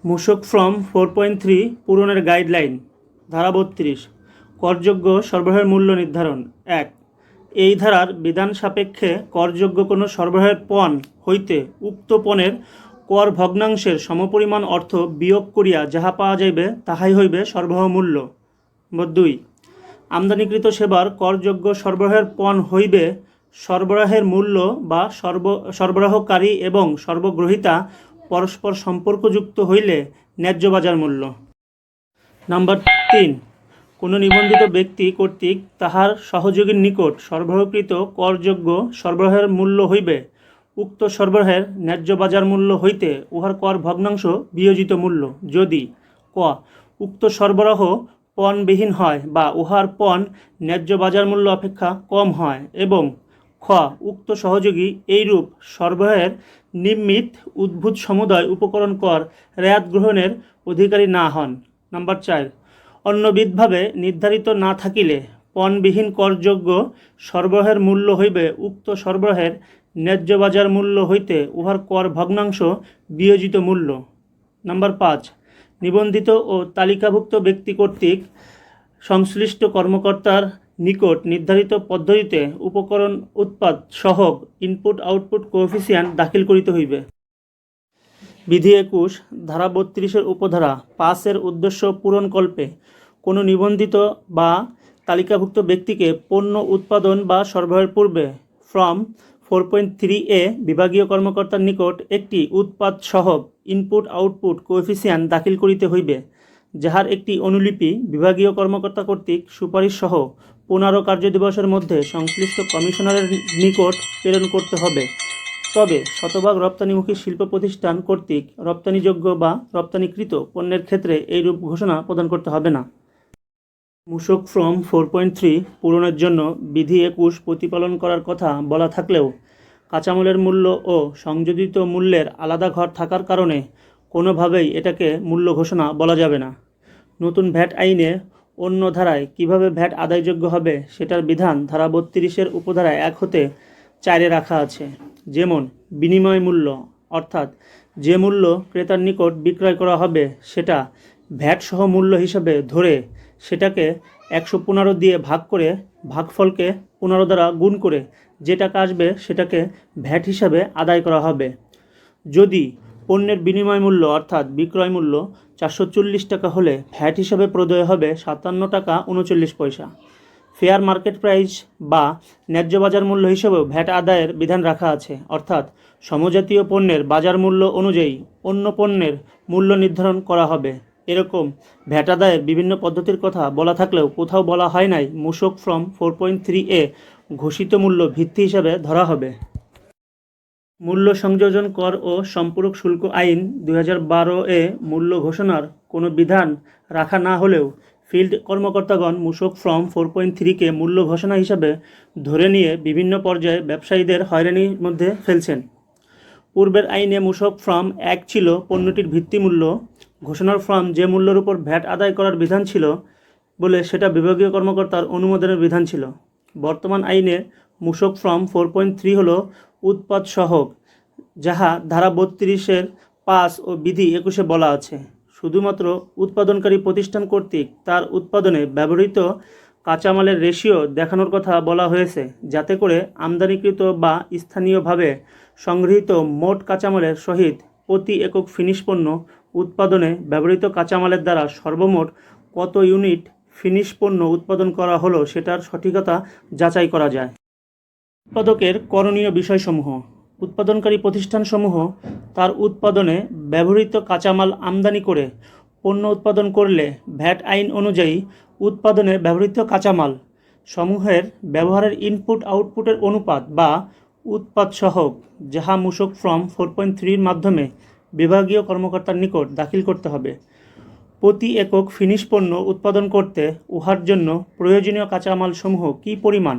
মূসক ফর্ম 4.3 পূরণের গাইডলাইন। ধারা 32 করযোগ্য সরবরাহের মূল্য নির্ধারণ। 1 এই ধারার বিধান সাপেক্ষে করযোগ্য কোনো সরবরাহের পণ হইতে উক্ত পণের কর ভগ্নাংশের সমপরিমাণ অর্থ বিয়োগ করিয়া যাহা পাওয়া যাইবে তাহাই হইবে সরবরাহ মূল্য। 2 আমদানিকৃত সেবার করযোগ্য সরবরাহের পণ হইবে সরবরাহের মূল্য বা সরবরাহকারী এবং সর্বগ্রহীতা পরস্পর সম্পর্কযুক্ত হইলে ন্যায্য বাজার মূল্য। নাম্বার 3 কোনো নিবন্ধিত ব্যক্তি কর্তৃক তাহার সহযোগীর নিকট সরবরাহকৃত করযোগ্য সরবরাহের মূল্য হইবে উক্ত সরবরাহের ন্যায্য বাজার মূল্য হইতে উহার কর ভগ্নাংশ বিয়োজিত মূল্য, যদি ক উক্ত সরবরাহ পণবিহীন হয় বা উহার পণ ন্যায্য বাজার মূল্য অপেক্ষা কম হয় এবং খ উক্ত সহযোগী এইরূপ সরবরাহের নিমিত্ত উদ্ভূত সমুদয় উপকরণ কর রেয়াত গ্রহণের অধিকারী না হন। নাম্বার 4 অন্যবিধভাবে নির্ধারিত না থাকিলে পণবিহীন করযোগ্য সরবরাহের মূল্য হইবে উক্ত সরবরাহের ন্যায্য বাজার মূল্য হইতে উহার কর ভগ্নাংশ বিয়োজিত মূল্য। নাম্বার 5 নিবন্ধিত ও তালিকাভুক্ত ব্যক্তি কর্তৃক সংশ্লিষ্ট কর্মকর্তার নিকট নির্ধারিত পদ্ধতিতে উপকরণ উৎপাদ সহগ ইনপুট আউটপুট কোএফিসিয়েন্ট দাখিল করিতে হইবে। বিধি 21 ধারা 32 উপধারা 5 উদ্দেশ্য পূরণকল্পে কোনো নিবন্ধিত বা তালিকাভুক্ত ব্যক্তিকে পণ্য উৎপাদন বা সরবরাহের পূর্বে ফর্ম 4.3 বিভাগীয় কর্মকর্তার নিকট একটি উৎপাদ সহগ ইনপুট আউটপুট কোএফিসিয়েন্ট দাখিল করিতে হইবে, যাহার একটি অনুলিপি বিভাগীয় কর্মকর্তা কর্তৃক সুপারিশ সহ 15 কার্যদিবসের মধ্যে সংশ্লিষ্ট কমিশনারের নিকট প্রেরণ করতে হবে। তবে শতভাগ রপ্তানিমুখী শিল্প প্রতিষ্ঠান কর্তৃক রপ্তানিযোগ্য বা রপ্তানিকৃত পণ্যের ক্ষেত্রে এইরূপ ঘোষণা প্রদান করতে হবে না। মূসক ফর্ম 4.3 পূরণের জন্য বিধি 21 প্রতিপালন করার কথা বলা থাকলেও কাঁচামালের মূল্য ও সংযোজিত মূল্যের আলাদা ঘর থাকার কারণে কোনোভাবেই এটাকে মূল্য ঘোষণা বলা যাবে না। নতুন ভ্যাট আইনে অন্য ধারায় কিভাবে ভ্যাট আদায়যোগ্য হবে সেটার বিধান ধারা 32 উপধারায় 1 হতে 4 রাখা আছে। যেমন বিনিময় মূল্য, অর্থাৎ যে মূল্য ক্রেতার নিকট বিক্রয় করা হবে সেটা ভ্যাট সহ মূল্য হিসাবে ধরে সেটাকে 115 দিয়ে ভাগ করে ভাগফলকে 15 দ্বারা গুণ করে যে টাকা আসবে সেটাকে ভ্যাট হিসাবে আদায় করা হবে। যদি পণ্যের বিনিময় মূল্য অর্থাৎ বিক্রয় মূল্য 440 টাকা হলে ভ্যাট হিসাবে প্রদেয় হবে 57 টাকা 39 পয়সা। ফেয়ার মার্কেট প্রাইস বা ন্যায্য বাজার মূল্য হিসেবেও ভ্যাট আদায়ের বিধান রাখা আছে, অর্থাৎ সমজাতীয় পণ্যের বাজার মূল্য অনুযায়ী অন্য পণ্যের মূল্য নির্ধারণ করা হবে। এরকম ভ্যাট আদায়ের বিভিন্ন পদ্ধতির কথা বলা থাকলেও কোথাও বলা হয় নাই মূসক ফর্ম 4.3 ঘোষিত মূল্য ভিত্তি হিসাবে ধরা হবে। মূল্য সংযোজন কর ও সম্পূরক শুল্ক আইন 2012 মূল্য ঘোষণার কোনো বিধান রাখা না হলেও ফিল্ড কর্মকর্তাগণ মূসক ফর্ম 4.3 মূল্য ঘোষণা হিসাবে ধরে নিয়ে বিভিন্ন পর্যায়ে ব্যবসায়ীদের হয়রানির মধ্যে ফেলছেন। পূর্বের আইনে মূসক ফর্ম 1 ছিল পণ্যটির ভিত্তিমূল্য ঘোষণার ফর্ম যে মূল্যের উপর ভ্যাট আদায় করার বিধান ছিল বলে সেটা বিভাগীয় কর্মকর্তার অনুমোদনের বিধান ছিল। বর্তমান আইনে মূসক ফর্ম 4.3 হলো উৎপাদ সহগ, যাহা ধারা 32 5 ও বিধি 21 বলা আছে। শুধুমাত্র উৎপাদনকারী প্রতিষ্ঠান কর্তৃক তার উৎপাদনে ব্যবহৃত কাঁচামালের রেশিও দেখানোর কথা বলা হয়েছে, যাতে করে আমদানিকৃত বা স্থানীয়ভাবে সংগৃহীত মোট কাঁচামালের সহিত প্রতি একক ফিনিশ পণ্য উৎপাদনে ব্যবহৃত কাঁচামালের দ্বারা সর্বমোট কত ইউনিট ফিনিশ পণ্য উৎপাদন করা হলো সেটার সঠিকতা যাচাই করা যায়। উৎপাদকের করণীয় বিষয়সমূহ: উৎপাদনকারী প্রতিষ্ঠানসমূহ তার উৎপাদনে ব্যবহৃত কাঁচামাল আমদানি করে পণ্য উৎপাদন করলে ভ্যাট আইন অনুযায়ী উৎপাদনে ব্যবহৃত কাঁচামাল সমূহের ব্যবহারের ইনপুট আউটপুটের অনুপাত বা উৎপাদ সহগ, যাহা মূসক ফর্ম 4.3 মাধ্যমে বিভাগীয় কর্মকর্তার নিকট দাখিল করতে হবে। প্রতি একক ফিনিশ পণ্য উৎপাদন করতে উহার জন্য প্রয়োজনীয় কাঁচামাল সমূহ কী পরিমাণ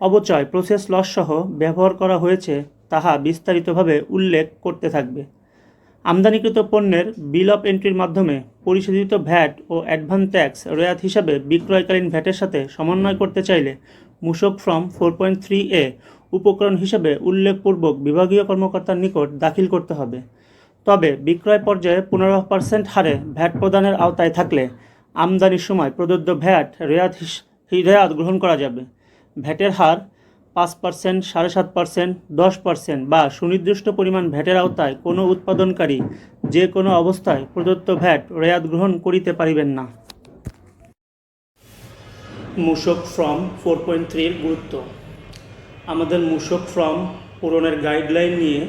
অবচয় প্রসেস লস সহ ব্যবহার করা হয়েছে তাহা বিস্তারিতভাবে উল্লেখ করতে থাকবে। আমদানিকৃত পণ্যের বিল অফ এন্ট্রির মাধ্যমে পরিশোধিত ভ্যাট ও অ্যাডভান্স ট্যাক্স রেয়াত হিসাবে বিক্রয়কালীন ভ্যাটের সাথে সমন্বয় করতে চাইলে মূসক ফর্ম 4.3 উপকরণ হিসেবে উল্লেখপূর্বক বিভাগীয় কর্মকর্তার নিকট দাখিল করতে হবে। তবে বিক্রয় পর্যায়ে 15% হারে ভ্যাট প্রদানের আওতায় থাকলে আমদানির সময় প্রদত্ত ভ্যাট রেয়াত গ্রহণ করা যাবে। ভ্যাটের হার 5%, 7.5%, 10% বা সুনির্দিষ্ট পরিমাণ ভ্যাটের আওতায় কোনো উৎপাদনকারী যে কোনো অবস্থায় প্রদত্ত ভ্যাট রেয়াত গ্রহণ করিতে পারিবেন না। মূসক ফর্ম 4.3 গুরুত্ব। আমাদের মূসক ফর্ম পূরণের গাইডলাইন নিয়ে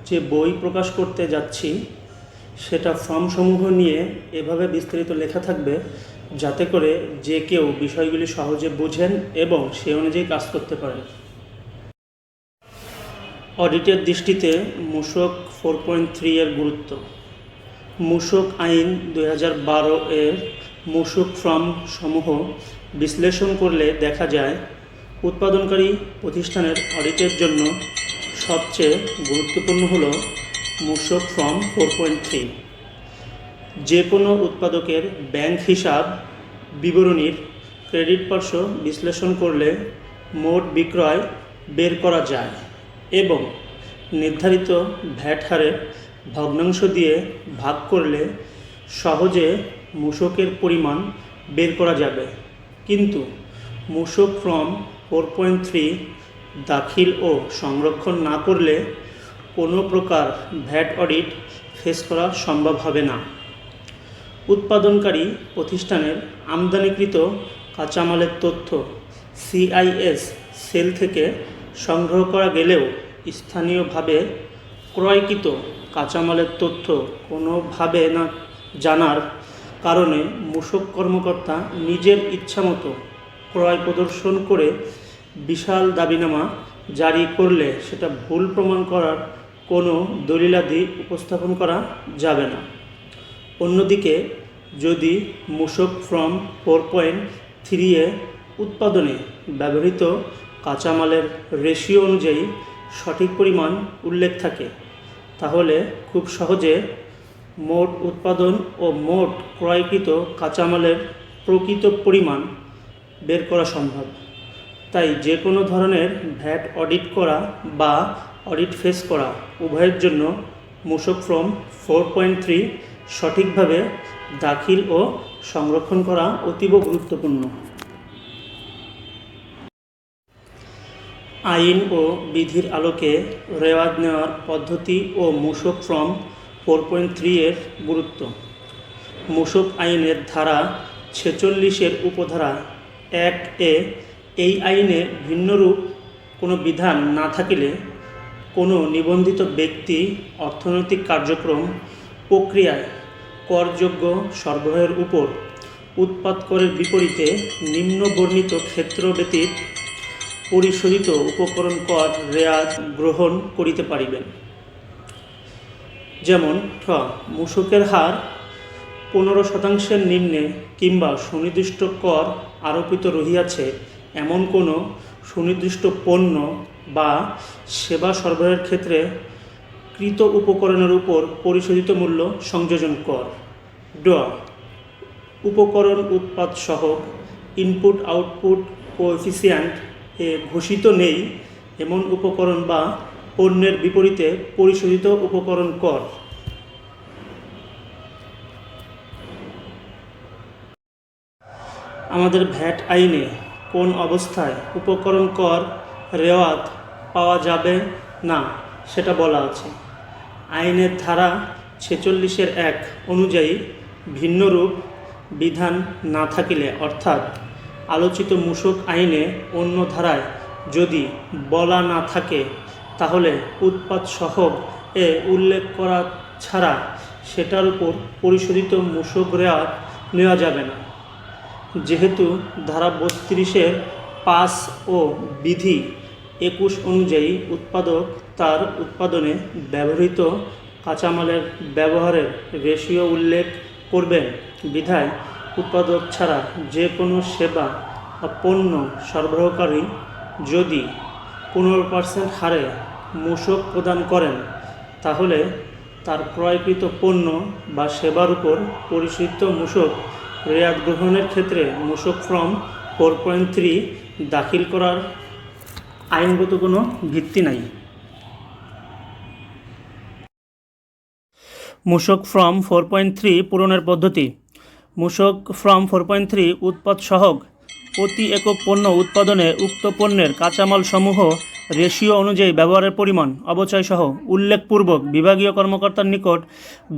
যে বই প্রকাশ করতে যাচ্ছি সেটা ফর্মসমূহ নিয়ে এভাবে বিস্তারিত লেখা থাকবে যাতে করে যে কেউ বিষয়গুলি সহজে বুঝেন এবং সে অনুযায়ী কাজ করতে পারেন। অডিটের দৃষ্টিতে মূসক 4.3 এর গুরুত্ব। মূসক আইন 2012 এর মূসক ফর্ম সমূহ বিশ্লেষণ করলে দেখা যায় উৎপাদনকারী প্রতিষ্ঠানের অডিটের জন্য সবচেয়ে গুরুত্বপূর্ণ হল মূসক ফর্ম 4.3। যে কোনো উৎপাদকের ব্যাংক হিসাব বিবরণীর ক্রেডিট পার্শ্ব বিশ্লেষণ করলে মোট বিক্রয় বের করা যায় এবং নির্ধারিত ভ্যাট হারের ভগ্নাংশ দিয়ে ভাগ করলে সহজে মূসকের পরিমাণ বের করা যাবে। কিন্তু মূসক ফর্ম 4.3 দাখিল ও সংরক্ষণ না করলে কোনো প্রকার ভ্যাট অডিট ফেস করা সম্ভব হবে না। উৎপাদনকারী প্রতিষ্ঠানের আমদানিকৃত কাঁচামালের তথ্য CIS সেল থেকে সংগ্রহ করা গেলেও স্থানীয়ভাবে ক্রয়কৃত কাঁচামালের তথ্য কোনোভাবে না জানার কারণে মূসক কর্মকর্তা নিজের ইচ্ছামতো ক্রয় প্রদর্শন করে বিশাল দাবিনামা জারি করলে সেটা ভুল প্রমাণ করার কোনো দলিলাদি উপস্থাপন করা যাবে না। অন্যদিকে যদি মূসক ফর্ম 4.3 উৎপাদনে ব্যবহৃত কাঁচামালের রেশিও অনুযায়ী সঠিক পরিমাণ উল্লেখ থাকে তাহলে খুব সহজে মোট উৎপাদন ও মোট ক্রয়কৃত কাঁচামালের প্রকৃত পরিমাণ বের করা সম্ভব। তাই যে কোনো ধরনের ভ্যাট অডিট করা বা অডিট ফেস করা উভয়ের জন্য মূসক ফর্ম 4.3 সঠিকভাবে দাখিল ও সংরক্ষণ করা অতীব গুরুত্বপূর্ণ। আইন ও বিধির আলোকে রেওয়াজ নেওয়ার পদ্ধতি ও মূসক ফর্ম 4.3 এর গুরুত্ব। মূসক আইনের ধারা 46 উপধারা 1 এই আইনে ভিন্নরূপ কোনো বিধান না থাকিলে কোনো নিবন্ধিত ব্যক্তি অর্থনৈতিক কার্যক্রম প্রক্রিয়ায় করযোগ্য সরবরাহের উপর উৎপাদ করের বিপরীতে নিম্ন বর্ণিত ক্ষেত্র ব্যতীত পরিশোধিত উপকরণ কর রেয়াত গ্রহণ করিতে পারিবেন। যেমন মূসকের হার 15% নিম্নে কিংবা সুনির্দিষ্ট কর আরোপিত রহিয়াছে এমন কোনো সুনির্দিষ্ট পণ্য বা সেবা সরবরাহের ক্ষেত্রে কৃত উপকরণের উপর পরিশোধিত মূল্য সংযোজন কর। উপকরণ উৎপাদ সহগ ইনপুট আউটপুট কোএফিসিয়েন্ট ঘোষিত নেই এমন উপকরণ বা পণ্যের বিপরীতে পরিশোধিত উপকরণ কর। আমাদের ভ্যাট আইনে কোন অবস্থায় উপকরণ কর রেওয়াত পাওয়া যাবে না সেটা বলা আছে। আইনের ধারা 46 অনুযায়ী ভিন্নরূপ বিধান না থাকিলে অর্থাৎ আলোচিত মূসক আইনে অন্য ধারায় যদি বলা না থাকে তাহলে উৎপাদ সহগ উল্লেখ করা ছাড়া সেটার উপর পরিশোধিত মূসক রেওয়াত নেওয়া যাবে না। যেহেতু ধারা 32 5 ও বিধি 21 অনুযায়ী উৎপাদক তার উৎপাদনে ব্যবহৃত কাঁচামালের ব্যবহারের রেশিও উল্লেখ করবেন বিধায় উৎপাদক ছাড়া যে কোনো সেবা বা পণ্য সরবরাহকারী যদি 15% হারে মূসক প্রদান করেন তাহলে তার ক্রয়কৃত পণ্য বা সেবার উপর পরিশোধিত মূসক রেয়াত গ্রহণের ক্ষেত্রে মূসক ফর্ম 4.3 দাখিল করার আইনগত কোনো ভিত্তি নাই। মূসক ফর্ম 4.3 পূরণের পদ্ধতি। মূসক ফর্ম 4.3 উৎপাদ সহগ প্রতি একক পণ্য উৎপাদনে উক্ত পণ্যের কাঁচামাল সমূহ রেশিও অনুযায়ী ব্যবহারের পরিমাণ অবচয় সহ উল্লেখপূর্বক বিভাগীয় কর্মকর্তার নিকট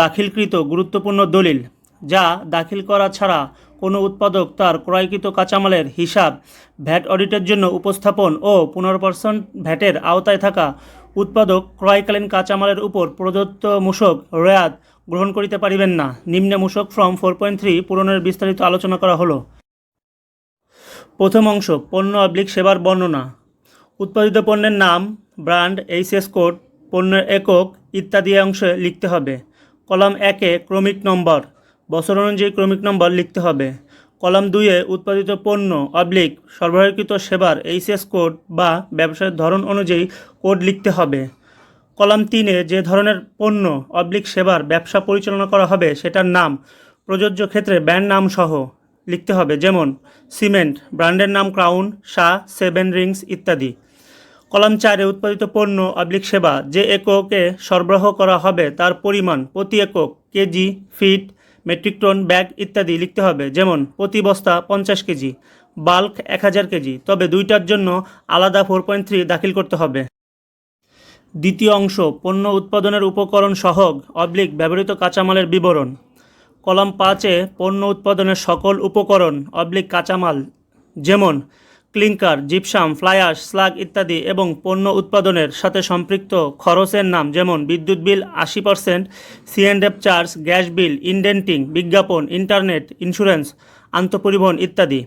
দাখিলকৃত গুরুত্বপূর্ণ দলিল, যা দাখিল করা ছাড়া কোনো উৎপাদক তার ক্রয়কৃত কাঁচামালের হিসাব ভ্যাট অডিটের জন্য উপস্থাপন ও 15% ভ্যাটের আওতায় থাকা উৎপাদক ক্রয়কালীন কাঁচামালের উপর প্রদত্ত মূসক রেয়াত গ্রহণ করিতে পারিবেন না। নিম্নে মূসক ফর্ম 4.3 পূরণের বিস্তারিত আলোচনা করা হলো। প্রথম অংশ, পণ্য/সেবার বর্ণনা। উৎপাদিত পণ্যের নাম, ব্র্যান্ড, এইচএস কোড, পণ্যের একক ইত্যাদি অংশে লিখতে হবে। কলাম 1-এ ক্রমিক নম্বর, বছর অনুযায়ী ক্রমিক নম্বর লিখতে হবে। কলাম 2-এ উৎপাদিত পণ্য সরবরাহকৃত সেবার এইচএস কোড বা ব্যবসায়ের ধরন অনুযায়ী কোড লিখতে হবে। কলাম 3-এ যে ধরনের পণ্য সেবার ব্যবসা পরিচালনা করা হবে সেটার নাম, প্রযোজ্য ক্ষেত্রে ব্র্যান্ড নাম সহ লিখতে হবে, যেমন সিমেন্ট, ব্র্যান্ডের নাম ক্রাউন, শাহ, 7 রিংস ইত্যাদি। কলাম 4-এ উৎপাদিত পণ্য সেবা যে এককে সরবরাহ করা হবে তার পরিমাণ প্রতি একক kg, feet, metric ton, bag ইত্যাদি লিখতে হবে, যেমন প্রতি বস্তা 50 কেজি, বাল্ক 1000 কেজি। তবে দুইটার জন্য আলাদা 4.3 দাখিল করতে হবে। দ্বিতীয় অংশ, পণ্য উৎপাদনের উপকরণ সহগ ব্যবহৃত কাঁচামালের বিবরণ। কলাম 5-এ পণ্য উৎপাদনের সকল উপকরণ কাঁচামাল, যেমন clinker, gypsum, fly ash, slug ইত্যাদি এবং পণ্য উৎপাদনের সাথে সম্পৃক্ত খরচের নাম, যেমন বিদ্যুৎ বিল 80%, C&F charge, gas bill, indenting, বিজ্ঞাপন, ইন্টারনেট, ইন্স্যুরেন্স, আন্তঃপরিবহন ইত্যাদি।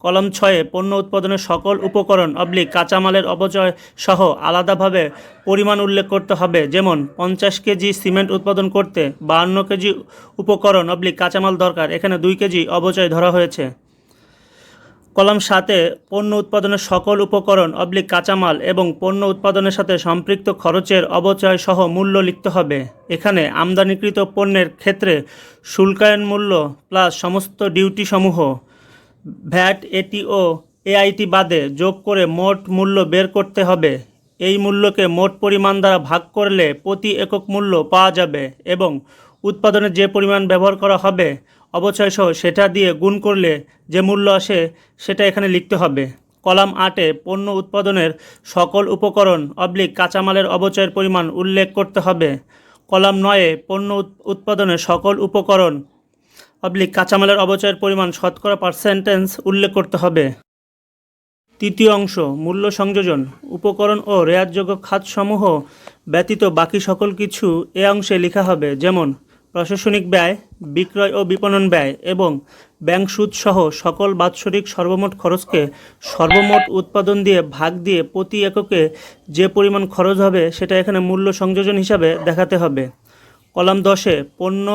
কলাম 6-এ পণ্য উৎপাদনের সকল উপকরণ কাঁচামালের অপচয় সহ আলাদাভাবে পরিমাণ উল্লেখ করতে হবে, যেমন 50 কেজি সিমেন্ট উৎপাদন করতে 52 কেজি উপকরণ কাঁচামাল দরকার, এখানে 2 কেজি অপচয় ধরা হয়েছে। কলাম 7-এ পণ্য উৎপাদনের সকল উপকরণ কাঁচামাল এবং পণ্য উৎপাদনের সাথে সম্পৃক্ত খরচের অবচয় সহ মূল্য লিখতে হবে। এখানে আমদানিকৃত পণ্যের ক্ষেত্রে শুল্কায়ন মূল্য প্লাস সমস্ত ডিউটি সমূহ, ভ্যাট, এটি ও এআইটি বাদে যোগ করে মোট মূল্য বের করতে হবে। এই মূল্যকে মোট পরিমাণ দ্বারা ভাগ করলে প্রতি একক মূল্য পাওয়া যাবে এবং উৎপাদনে যে পরিমাণ ব্যবহার করা হবে অবচয় সহ সেটা দিয়ে গুণ করলে যে মূল্য আসে সেটা এখানে লিখতে হবে। কলাম 8-এ পণ্য উৎপাদনের সকল উপকরণ কাঁচামালের অবচয়ের পরিমাণ উল্লেখ করতে হবে। কলাম 9-এ পণ্য উৎপাদনের সকল উপকরণ কাঁচামালের অবচয়ের পরিমাণ শতকরা পার্সেন্টেজ উল্লেখ করতে হবে। তৃতীয় অংশ, মূল্য সংযোজন। উপকরণ ও রেয়াতযোগ্য খাতসমূহ ব্যতীত বাকি সকল কিছু এ অংশে লেখা হবে, যেমন প্রশাসনিক ব্যয়, বিক্রয় ও বিপণন ব্যয় এবং ব্যাংক সুদ সহ সকল বাৎসরিক সর্বমোট খরচকে সর্বমোট উৎপাদন দিয়ে ভাগ দিয়ে প্রতি এককে যে পরিমাণ খরচ হবে সেটা এখানে মূল্য সংযোজন হিসাবে দেখাতে হবে। কলাম 10-এ পণ্য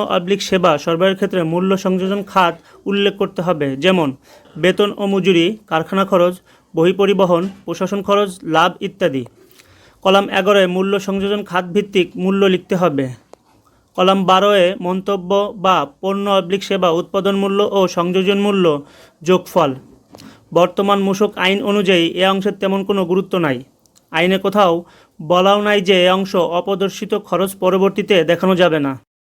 সেবা সরবরাহের ক্ষেত্রে মূল্য সংযোজন খাত উল্লেখ করতে হবে, যেমন বেতন ও মজুরি, কারখানা খরচ, বহি পরিবহন, প্রশাসন খরচ, লাভ ইত্যাদি। কলাম 11-এ মূল্য সংযোজন খাত ভিত্তিক মূল্য লিখতে হবে। কলাম 12-এ মন্তব্য বা পণ্য সেবা উৎপাদন মূল্য ও সংযোজন মূল্য যোগফল। বর্তমান মূসক আইন অনুযায়ী এ অংশের তেমন কোনো গুরুত্ব নাই। আইনে কোথাও বলাও নাই যে এ অংশ অপ্রদর্শিত খরচ পরবর্তীতে দেখানো যাবে না।